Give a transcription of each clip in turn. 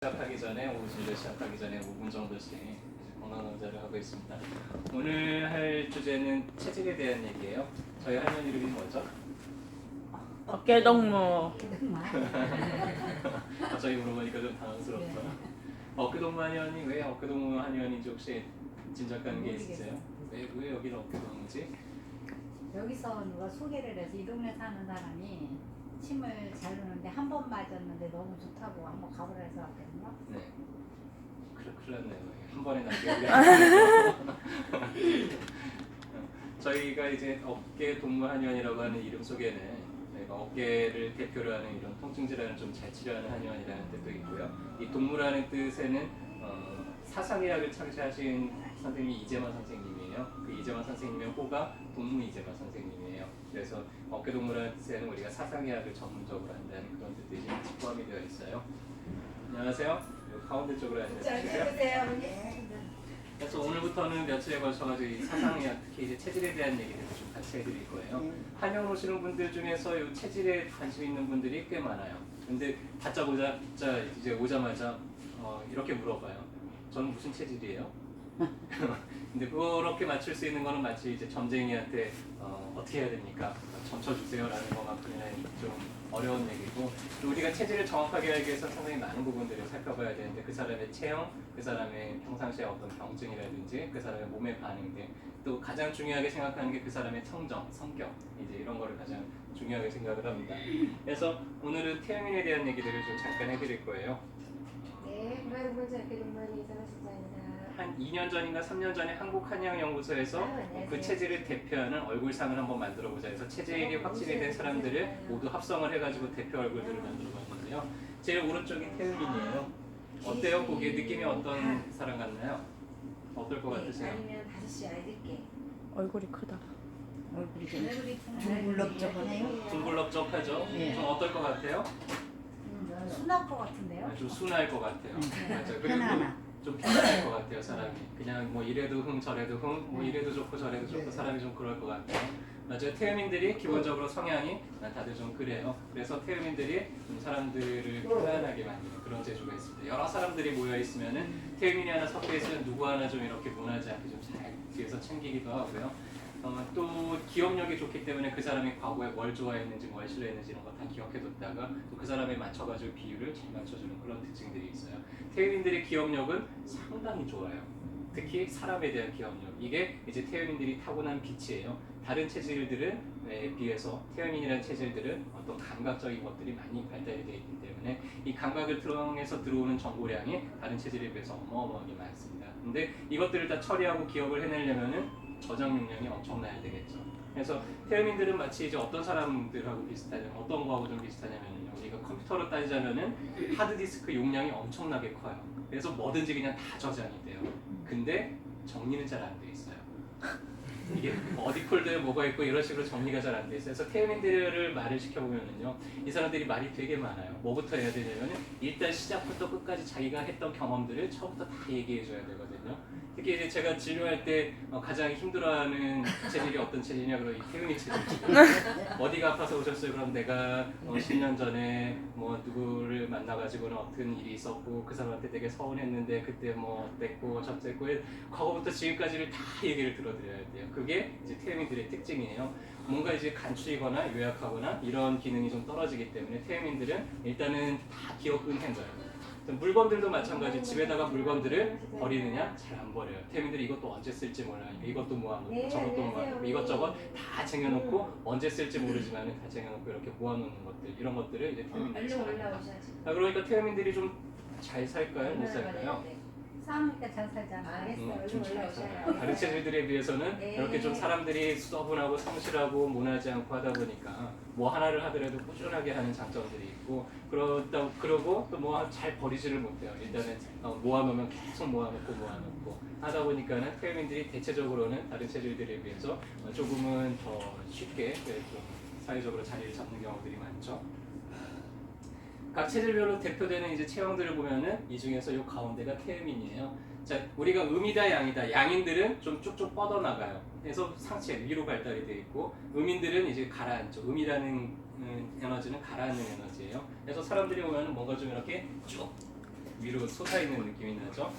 시작하기 전에 오후 진료 시작하기 전에 5분 정도씩 건강 검사를 하고 있습니다. 오늘 할 주제는 체질에 대한 얘기예요. 저희 할머니 이름이 뭐죠? 어깨동무. 갑자기 물어보니까 좀 당황스럽다. 어깨동무 한의원이 왜 어깨동무 한의원인지 혹시 짐작가는 게 있으세요? 왜 여기는 어깨동무지? 여기서 누가 소개를 해서 이 동네 사는 사람이 침을 잘 누는데 한 번 맞았는데 너무 좋다고 한번 가보라 해서 왔거든요. 네. 큰일 났네요. 한 번에 다 기억이 저희가 이제 어깨동무 한의원이라고 하는 이름 속에는 저희가 어깨를 대표로 하는 이런 통증 질환을 좀 잘 치료하는 한의원이라는 뜻도 있고요. 이 동무라는 뜻에는 사상의학을 창시하신 선생님이 이재만 선생님이에요. 그 이재만 선생님의 호가 동무 이재만 선생님이에요. 그래서 어깨동무라는 뜻에는 우리가 사상의학을 전문적으로 한다는 그런 뜻들이 같이 포함이 되어 있어요. 안녕하세요. 가운데 쪽으로 앉아주세요. 그래서 오늘부터는 며칠에 걸쳐가지고 이 사상의학, 특히 이제 체질에 대한 얘기들을 좀 같이 해드릴 거예요. 한의원 오시는 분들 중에서 이 체질에 관심 있는 분들이 꽤 많아요. 근데 다짜고짜 이제 오자마자 이렇게 물어봐요. 저는 무슨 체질이에요? 근데 그렇게 맞출 수 있는 거는 마치 이제 점쟁이한테 어떻게 해야 됩니까? 점쳐주세요라는 것만큼은 좀 어려운 얘기고, 또 우리가 체질을 정확하게 알기 위해서 상당히 많은 부분들을 살펴봐야 되는데 그 사람의 체형, 그 사람의 평상시에 어떤 병증이라든지 그 사람의 몸의 반응 등, 또 가장 중요하게 생각하는 게 그 사람의 성정, 성격, 이제 이런 거를 가장 중요하게 생각을 합니다. 그래서 오늘은 태음인에 대한 얘기들을 좀 잠깐 해드릴 거예요. 네, 불안한 분자 어깨동무한의 이상한 신사입니다. 한 2년 전인가 3년 전에 한국한의학연구소에서 그 체질을 대표하는 얼굴상을 한번 만들어보자 해서 체질이 확진이 된 사람들을 모두 합성을 해가지고 대표 얼굴들을 만들어봤는데요. 제일 오른쪽이 태음인이에요. 어때요? 보기에 느낌이 어떤 사람 같나요? 어떨 것 같으세요? 아니면 5시 아이들께 얼굴이 크다. 얼굴이 둥글럭적하네요. 둥글럭적하죠? 네. 좀 어떨 것 같아요? 순할 것 같은데요? 좀 순할 것 같아요. 맞아요. 그리고 편안한. 좀 편안할 것 같아요, 사람이. 그냥 뭐 이래도 흥 저래도 흥, 뭐 이래도 좋고 저래도 좋고 사람이 좀 그럴 것 같아요. 맞아요. 태음인들이 기본적으로 성향이 다들 좀 그래요. 그래서 태음인들이 좀 사람들을 편안하게 만드는 그런 재주가 있습니다. 여러 사람들이 모여 있으면은 태음인이 하나 섞여 있으면 누구 하나 좀 이렇게 무난하지 않게 좀 잘 뒤에서 챙기기도 하고요. 또 기억력이 좋기 때문에 그 사람이 과거에 뭘 좋아했는지 뭘 싫어했는지 이런 거 다 기억해뒀다가 또 그 사람에 맞춰가지고 비율을 잘 맞춰주는 그런 특징들이 있어요. 태음인들의 기억력은 상당히 좋아요. 특히 사람에 대한 기억력. 이게 이제 태음인들이 타고난 빛이에요. 다른 체질들에 비해서 태음인이라는 체질들은 어떤 감각적인 것들이 많이 발달이 되어 있기 때문에 이 감각을 통해서 들어오는 정보량이 다른 체질에 비해서 어마어마하게 많습니다. 근데 이것들을 다 처리하고 기억을 해내려면은 저장 용량이 엄청나야 되겠죠. 그래서 태음인들은 마치 이제 어떤 사람들하고 비슷하냐면 어떤 거하고 좀 비슷하냐면요. 우리가 컴퓨터로 따지자면은 하드디스크 용량이 엄청나게 커요. 그래서 뭐든지 그냥 다 저장이 돼요. 근데 정리는 잘 안 돼 있어요. 이게 어디 폴더에 뭐가 있고 이런 식으로 정리가 잘 안 돼 있어요. 그래서 태음인들을 말을 시켜보면은요, 이 사람들이 말이 되게 많아요. 뭐부터 해야 되냐면은 일단 시작부터 끝까지 자기가 했던 경험들을 처음부터 다 얘기해줘야 되거든요. 특히 이제 제가 진료할 때 가장 힘들어하는 체질이 어떤 체질이냐 그러면 이 태음인 체질이죠. 어디가 아파서 오셨어요? 그럼 내가 10년 전에 뭐 누구를 만나가지고는 어떤 일이 있었고 그 사람한테 되게 서운했는데 그때 뭐 어땠고 저쨌고 과거부터 지금까지를 다 얘기를 들어드려야 돼요. 그게 이제 태음인들의 특징이에요. 뭔가 이제 간추이거나 요약하거나 이런 기능이 좀 떨어지기 때문에 태음인들은 일단은 다 기억은 해둬요. 물건들도 마찬가지. 집에다가 물건들을 버리느냐? 잘 안 버려요. 태민들이 이것도 언제 쓸지 몰라요. 이것도 모아놓고 저것도 모아놓고 이것저것 다 쟁여놓고 언제 쓸지 모르지만 다 쟁여놓고 이렇게 모아놓는 것들, 이런 것들을 이제 태민들이 잘 합니다. 그러니까 태민들이 좀 잘 살까요? 못 살까요? 싸우니까 잘 살잖아. 좀 잘 살아요. 다른 체질들에 비해서는 이렇게 좀 사람들이 수더분하고 성실하고 모나지 않고 하다 보니까 뭐 하나를 하더라도 꾸준하게 하는 장점들이 있고, 그러고 또 뭐 잘 버리지를 못해요. 일단은 모아놓으면 계속 모아놓고 하다 보니까는 태음인들이 대체적으로는 다른 체질들에 비해서 조금은 더 쉽게 좀 사회적으로 자리를 잡는 경우들이 많죠. 각 체질별로 대표되는 이제 체형들을 보면은 이 중에서 이 가운데가 태음인이에요. 자, 우리가 음이다 양이다. 양인들은 좀 쭉쭉 뻗어나가요. 그래서 상체 위로 발달이 되어 있고, 음인들은 이제 가라앉죠. 음이라는 에너지는 가라앉는 에너지예요. 그래서 사람들이 보면은 뭔가 좀 이렇게 쭉 위로 솟아있는 느낌이 나죠.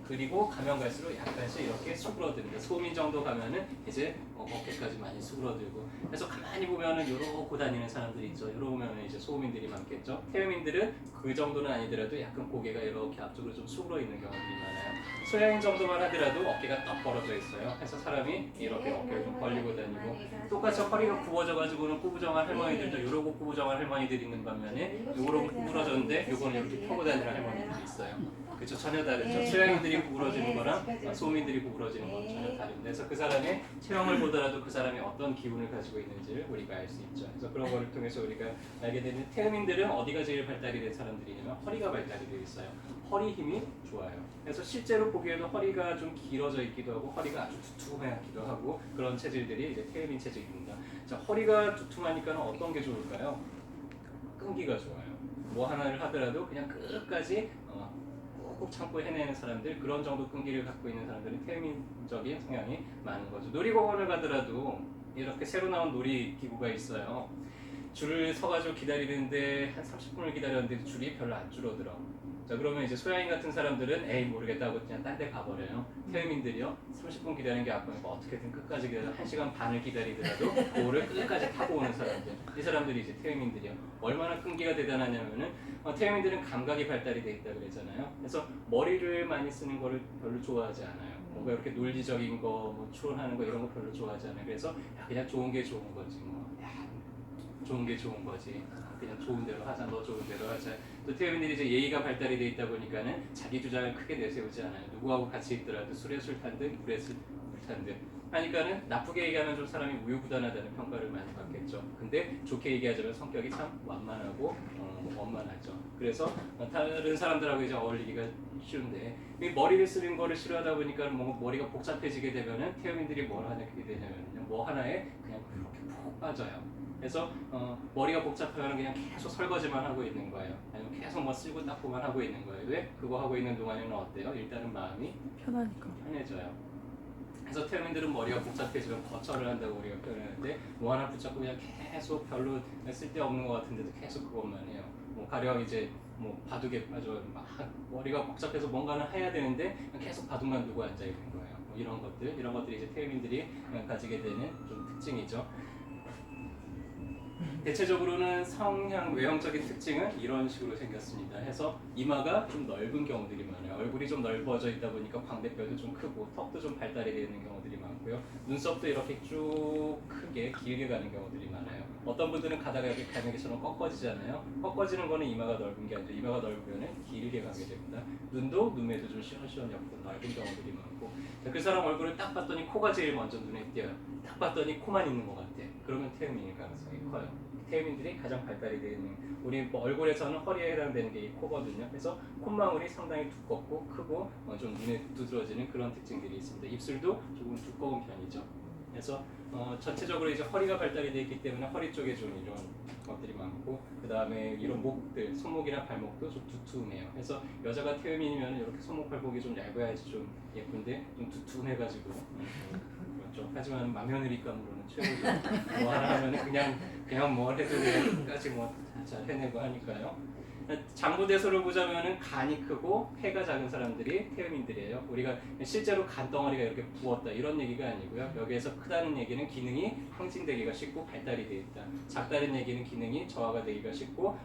그리고 가면 갈수록 약간씩 이렇게 수그러듭니다. 소민 정도 가면은 이제 어깨까지 많이 수그러들고. 그래서 가만히 보면은 요러고 다니는 사람들이 있죠. 요러고 보면은 이제 소민들이 많겠죠. 태음인들은 그 정도는 아니더라도 약간 고개가 이렇게 앞쪽으로 좀 수그러 있는 경우들이 많아요. 소양인 정도만 하더라도 어깨가 떡 벌어져 있어요. 그래서 사람이 이렇게 어깨를 좀 벌리고 다니고, 똑같이 허리가 굽어져가지고는 꾸부정한 할머니들도 요러고 꾸부정한 할머니들이 있는 반면에 요러고 구부러졌는데 요거는 이렇게 펴고 다니는 할머니들이 있어요. 그렇죠. 전혀 다르죠. 소양인들이 구부러지는 거랑 소민들이 구부러지는 건 전혀 다릅니다. 그래서 그 사람의 체형을 보더라도 그 사람이 어떤 기운을 가지고 있는지를 우리가 알 수 있죠. 그래서 그런 거를 통해서 우리가 알게 되는, 태음인들은 어디가 제일 발달이 된 사람들이냐면 허리가 발달이 되어 있어요. 허리 힘이 좋아요. 그래서 실제로 보기에도 허리가 좀 길어져 있기도 하고 허리가 아주 두툼하기도 하고 그런 체질들이 이제 태음인 체질입니다. 자, 허리가 두툼하니까 어떤 게 좋을까요? 끈기가 좋아요. 뭐 하나를 하더라도 그냥 끝까지 꾹꾹 참고 해내는 사람들, 그런 정도 끈기를 갖고 있는 사람들은 태음인적인 성향이 많은 거죠. 놀이공원을 가더라도 이렇게 새로 나온 놀이기구가 있어요. 줄을 서가지고 기다리는데 한 30분을 기다렸는데 줄이 별로 안 줄어들어. 자, 그러면 이제 소양인 같은 사람들은 에이 모르겠다고 그냥 딴 데 가버려요. 태음인들이요 30분 기다리는 게 아프니까 어떻게든 끝까지 기다려 1시간 반을 기다리더라도 그거를 끝까지 타고 오는 사람들, 이 사람들이 이제 태음인들이요. 얼마나 끈기가 대단하냐면은 태음인들은 감각이 발달이 돼 있다 그랬잖아요. 그래서 머리를 많이 쓰는 거를 별로 좋아하지 않아요. 뭔가 이렇게 논리적인 거, 뭐 추론하는 거 이런 거 별로 좋아하지 않아요. 그래서 야, 그냥 좋은 게 좋은 거지 뭐. 야, 좋은 게 좋은 거지. 그냥 좋은 대로 하자, 너 좋은 대로 하자. 또 태음인들이 이제 예의가 발달이 돼 있다 보니까는 자기 주장을 크게 내세우지 않아요. 누구하고 같이 있더라도 술에 술 탄 듯, 물에 물 탄 듯 하니까는 나쁘게 얘기하면 좀 사람이 우유부단하다는 평가를 많이 받겠죠. 근데 좋게 얘기하자면 성격이 참 완만하고 원만하죠. 그래서 다른 사람들하고 이제 어울리기가 쉬운데, 이 머리를 쓰는 거를 싫어하다 보니까 뭐 머리가 복잡해지게 되면은 태음인들이 뭘 하게 되냐면 뭐 하나에 그냥 그렇게 푹 빠져요. 그래서 머리가 복잡하면 그냥 계속 설거지만 하고 있는 거예요. 아니면 계속 뭐 쓸고 닦고만 하고 있는 거예요. 왜? 그거 하고 있는 동안에는 어때요? 일단은 마음이 편하니까. 편해져요. 그래서 태음인들은 머리가 복잡해지면 거철을 한다고 우리가 표현하는데, 뭐 하나 붙잡고 그냥 계속 별로 쓸데없는 것 같은데도 계속 그것만 해요. 뭐 가령 이제 뭐 바둑에 빠져 막 머리가 복잡해서 뭔가는 해야 되는데 계속 바둑만 두고 앉아 있는 거예요. 뭐 이런 것들이 이제 태음인들이 가지게 되는 좀 특징이죠. 대체적으로는 성향, 외형적인 특징은 이런 식으로 생겼습니다. 해서 이마가 좀 넓은 경우들이 많아요. 얼굴이 좀 넓어져 있다 보니까 광대뼈도 좀 크고 턱도 좀 발달이 되는 경우들이 많고요. 눈썹도 이렇게 쭉 크게 길게 가는 경우들이 많아요. 어떤 분들은 가다가 이렇게 가는 게처럼 꺾어지잖아요. 꺾어지는 거는 이마가 넓은 게 아니라 이마가 넓으면 길게 가게 됩니다. 눈도 눈매도 좀 시원시원하고 넓은 경우들이 많고, 그 사람 얼굴을 딱 봤더니 코가 제일 먼저 눈에 띄어요. 딱 봤더니 코만 있는 것 같아. 그러면 태음인일 가능성이 커요. 태음인들이 가장 발달이 되어 있는, 우리 뭐 얼굴에서는 허리에 해당되는 게 이 코거든요. 그래서 콧망울이 상당히 두껍고 크고 좀 눈에 두드러지는 그런 특징들이 있습니다. 입술도 조금 두꺼운 편이죠. 그래서 전체적으로 이제 허리가 발달이 되어 있기 때문에 허리 쪽에 좀 이런 것들이 많고, 그 다음에 이런 목들, 손목이나 발목도 좀 두툼해요. 그래서 여자가 태음인이면 이렇게 손목 발목이 좀 얇아야지 좀 예쁜데 좀 두툼해가지고 그렇죠. 하지만 마며느리감으로는 최고죠. 뭐 하나 하면 그냥 뭘 해도 그냥 끝까지 뭐 잘 해내고 하니까요. 장부대소를 보자면은 간이 크고 폐가 작은 사람들이 태음인들이에요. 우리가 실제로 간 덩어리가 이렇게 부었다 이런 얘기가 아니고요. 여기에서 크다는 얘기는 기능이 항진되기가 쉽고 발달이 되어 있다. 작다는 얘기는 기능이 저하가 되기가 쉽고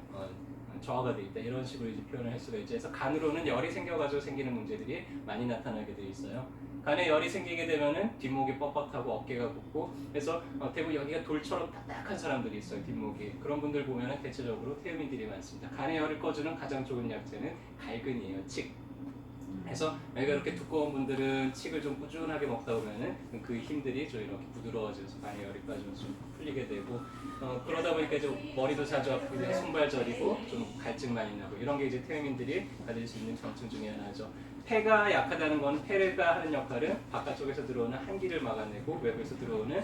저하가 되어 있다. 이런 식으로 이제 표현을 할 수가 있죠. 그래서 간으로는 열이 생겨가지고 생기는 문제들이 많이 나타나게 되어 있어요. 간에 열이 생기게 되면은 뒷목이 뻣뻣하고 어깨가 굽고, 그래서 대부분 여기가 돌처럼 딱딱한 사람들이 있어요. 뒷목이. 그런 분들 보면은 대체적으로 태음인들이 많습니다. 간의 열을 꺼주는 가장 좋은 약재는 갈근이에요. 칡. 그래서 여기가 이렇게 두꺼운 분들은 칡을 좀 꾸준하게 먹다 보면은 그 힘들이 좀 이렇게 부드러워져서 간의 열이 빠지면서 좀 풀리게 되고, 그러다 보니까 이제 머리도 자주 아프고 손발 저리고 좀 갈증 많이 나고, 이런 게 이제 태음인들이 가질 수 있는 병증 중에 하나죠. 폐가 약하다는 건, 폐가 하는 역할은 바깥쪽에서 들어오는 한기를 막아내고 외부에서 들어오는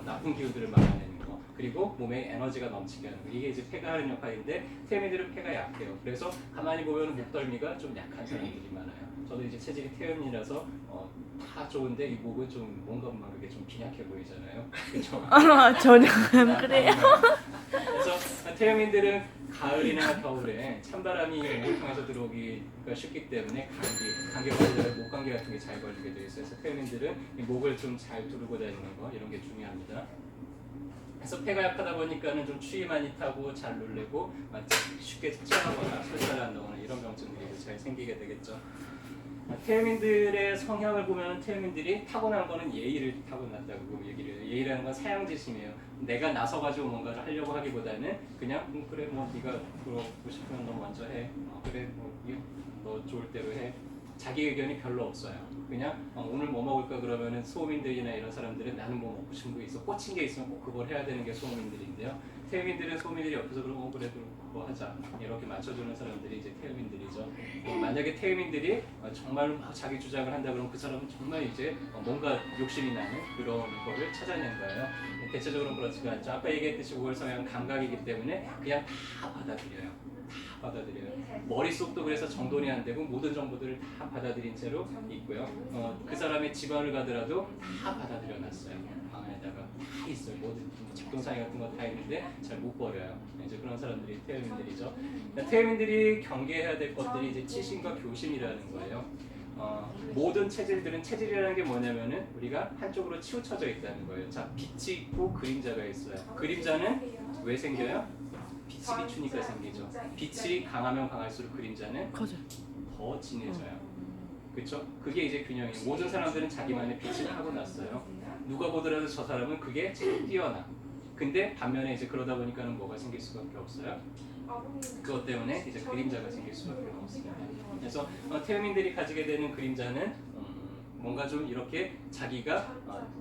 나쁜 기운들을 막아내는 거. 그리고 몸에 에너지가 넘치게 하는 거. 이게 이제 폐가 하는 역할인데 태음인들은 폐가 약해요. 그래서 가만히 보면 목덜미가 좀 약한 사람들이 많아요. 저도 이제 체질이 태음이라서 다 좋은데 이 목은 좀 뭔가 모르게 좀 빈약해 보이잖아요. 그렇죠? 전혀 안 그래요. 그래서 태음인들은 가을이나 겨울에 찬바람이 목을 통해서 들어오기가 쉽기 때문에 감기 걸리면 목감기 같은 게 잘 걸리게 돼 있어요. 그래서 태음인들은 이 목을 좀 잘 두르고 다니는 거 이런 게 중요합니다. 그래서 폐가 약하다 보니까는 좀 추위 많이 타고 잘 놀래고 쉽게 체하거나 설사를 한다거나 이런 병증들이 잘 생기게 되겠죠. 태음인들의 성향을 보면 태음인들이 타고난 거는 예의를 타고났다고 얘기를 해요. 예의라는 건 사양지심이에요. 내가 나서가지고 뭔가를 하려고 하기보다는 그냥 그래 뭐 네가 그러고 싶으면 너 먼저 해. 그래 너 좋을 대로 해. 자기 의견이 별로 없어요. 그냥 오늘 뭐 먹을까 그러면은 소음인들이나 이런 사람들은 나는 뭐 먹고 싶은 거 있어. 꽂힌 게 있으면 꼭 그걸 해야 되는 게 소음인들인데요. 태음인들은 소음인들이 옆에서 그러면 그래도 그거 하자 이렇게 맞춰주는 사람들이 이제 태음인들이죠. 만약에 태음인들이 정말로 막 자기 주장을 한다 그러면 그 사람은 정말 이제 뭔가 욕심이 나는 그런 거를 찾아낸 거예요. 대체적으로 그렇지가 않죠. 아까 얘기했듯이 5월 성향은 감각이기 때문에 그냥 다 받아들여요. 다 받아들여요. 머릿속도 그래서 정돈이 안 되고 모든 정보들을 다 받아들인 채로 있고요. 그 사람의 집안을 가더라도 다 받아들여 놨어요. 방 안에다가 다 있어요. 모든 작동상의 같은 거 다 있는데 잘 못 버려요. 이제 그런 사람들이 태음인들이죠. 태음인들이 경계해야 될 것들이 이제 치심과 교심이라는 거예요. 모든 체질들은 체질이라는 게 뭐냐면은 우리가 한쪽으로 치우쳐져 있다는 거예요. 자, 빛이 있고 그림자가 있어요. 그림자는 왜 생겨요? 빛이 비추니까 생기죠. 빛이 강하면 강할수록 그림자는 더 진해져요. 그렇죠? 그게 이제 균형이에요. 모든 사람들은 자기만의 빛을 하고 났어요. 누가 보더라도 저 사람은 그게 제일 뛰어나. 근데 반면에 이제 그러다 보니까는 뭐가 생길 수밖에 없어요. 그것 때문에 이제 그림자가 생길 수밖에 없습니다. 그래서 태음인들이 가지게 되는 그림자는 뭔가 좀 이렇게 자기가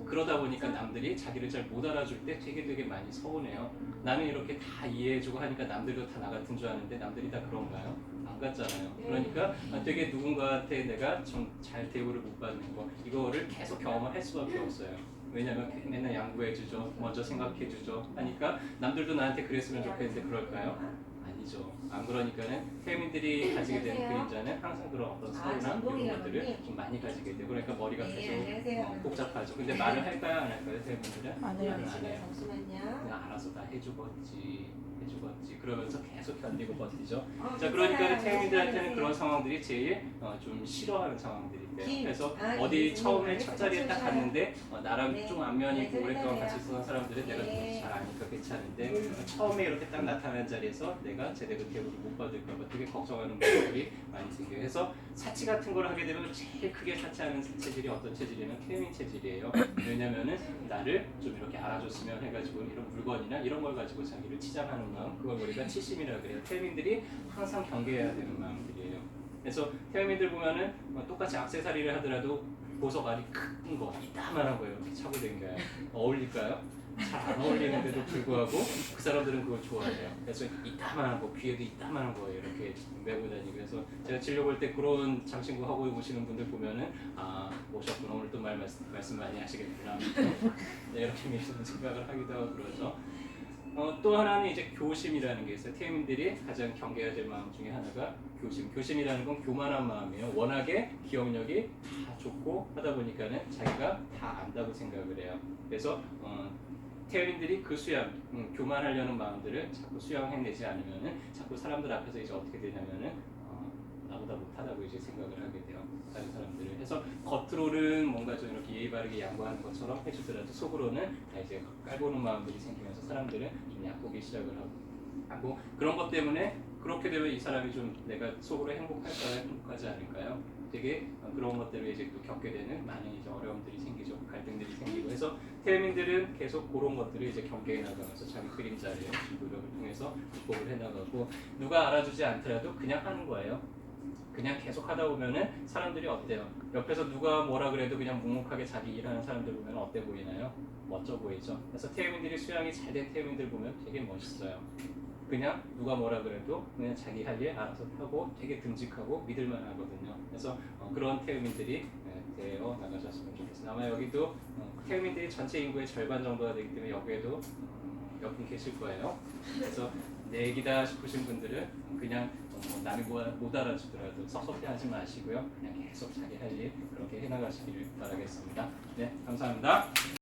그러다 보니까 남들이 자기를 잘 못 알아줄 때 되게 많이 서운해요. 나는 이렇게 다 이해해주고 하니까 남들도 다 나 같은 줄 아는데 남들이 다 그런가요? 안 같잖아요. 그러니까 되게 누군가한테 내가 좀 잘 대우를 못 받는 거 이거를 계속 경험을 할 수밖에 없어요. 왜냐면 맨날 양보해주죠, 먼저 생각해주죠 하니까 남들도 나한테 그랬으면 좋겠는데 그럴까요? 아니죠. 안 그러니까는 태음인들이 가지게 되는 그림자는 항상 그런 어떤 서운함 이런 것들을 좀 많이 가지게 돼요. 그러니까 머리가 계속 복잡하죠. 근데 말을 할까요, 안 할까요, 태음인들은? 안 해요. 안 해요. 잠시만요. 그냥 알아서 다 해주겠지 그러면서 계속 견디고 버티죠. 자, 그러니까 태음인들한테는 그런 상황들이 제일 좀 싫어하는 상황들이 돼요. 그래서 어디 처음에 첫 자리에 딱 갔는데 나랑 좀 안면이 있고 오랫동안 같이 있었던 사람들은 내가 잘 아니까 괜찮은데 처음에 이렇게 딱 나타난 자리에서 내가 제대로 대우를 못 받을까 봐 되게 걱정하는 분들이 많이 생겨요. 그래서 사치 같은 걸 하게 되면 제일 크게 사치하는 체질이 어떤 체질이냐면 태음인 체질이에요. 왜냐면은 나를 좀 이렇게 알아줬으면 해가지고 이런 물건이나 이런 걸 가지고 자기를 치장하는 마음, 그걸 우리가 치심이라고 그래요. 태음인들이 항상 경계해야 되는 마음들이에요. 그래서 태음인들 보면은 똑같이 액세서리를 하더라도 보석알이 큰 거, 이따만한 거 이렇게 차고 다녀요. 어울릴까요? 잘 안 어울리는데도 불구하고 그 사람들은 그걸 좋아해요. 그래서 이따만한 거, 귀에도 이따만한 거 이렇게 메고 다니고. 그래서 제가 진료 볼 때 그런 장신구 하고 오시는 분들 보면은 오셨구나, 오늘 또 말씀 많이 하시겠구나 네, 이렇게 생각을 하기도 하고 그러죠. 또 하나는 이제 교심이라는 게 있어요. 태음인들이 가장 경계해야 될 마음 중에 하나가 교심. 교심이라는 건 교만한 마음이에요. 워낙에 기억력이 다 좋고 하다 보니까는 자기가 다 안다고 생각을 해요. 그래서 태음인들이 그 수양, 교만하려는 마음들을 자꾸 수양해내지 않으면은 자꾸 사람들 앞에서 이제 어떻게 되냐면은 나보다 못하다고 이제 생각을 하게 돼요. 다른 사람들을. 해서 겉으로는 뭔가 좀 이렇게 예의 바르게 양보하는 것처럼 해주더라도 속으로는 다 이제 깔보는 마음들이 생기면서 사람들은 좀 약보기 시작을 하고 그런 것 때문에 그렇게 되면 이 사람이 좀 내가 속으로 행복할까요? 행복하지 않을까요? 되게 그런 것들을 이제 또 겪게 되는 많은 이제 어려움들이 생기죠. 갈등들이 생기고 해서 태음인들은 계속 그런 것들을 이제 경계해 나가면서 자기 그림자를 노력을 통해서 극복을 해 나가고 누가 알아주지 않더라도 그냥 하는 거예요. 그냥 계속 하다 보면은 사람들이 어때요? 옆에서 누가 뭐라 그래도 그냥 묵묵하게 자기 일하는 사람들 보면 어때 보이나요? 멋져 보이죠? 그래서 태음인들이 수양이 잘 된 태음인들 보면 되게 멋있어요. 그냥 누가 뭐라 그래도 그냥 자기 할 일 알아서 하고 되게 듬직하고 믿을만 하거든요. 그래서 그런 태음인들이 되어 나가셨으면 좋겠어요. 아마 여기도 태음인들이 전체 인구의 절반 정도가 되기 때문에 여기에도 몇 분 계실 거예요. 그래서 내기다 싶으신 분들은 그냥 남이 못 알아주더라도 섭섭해하지 마시고요. 그냥 계속 자기 할 일 그렇게 해나가시길 바라겠습니다. 네, 감사합니다.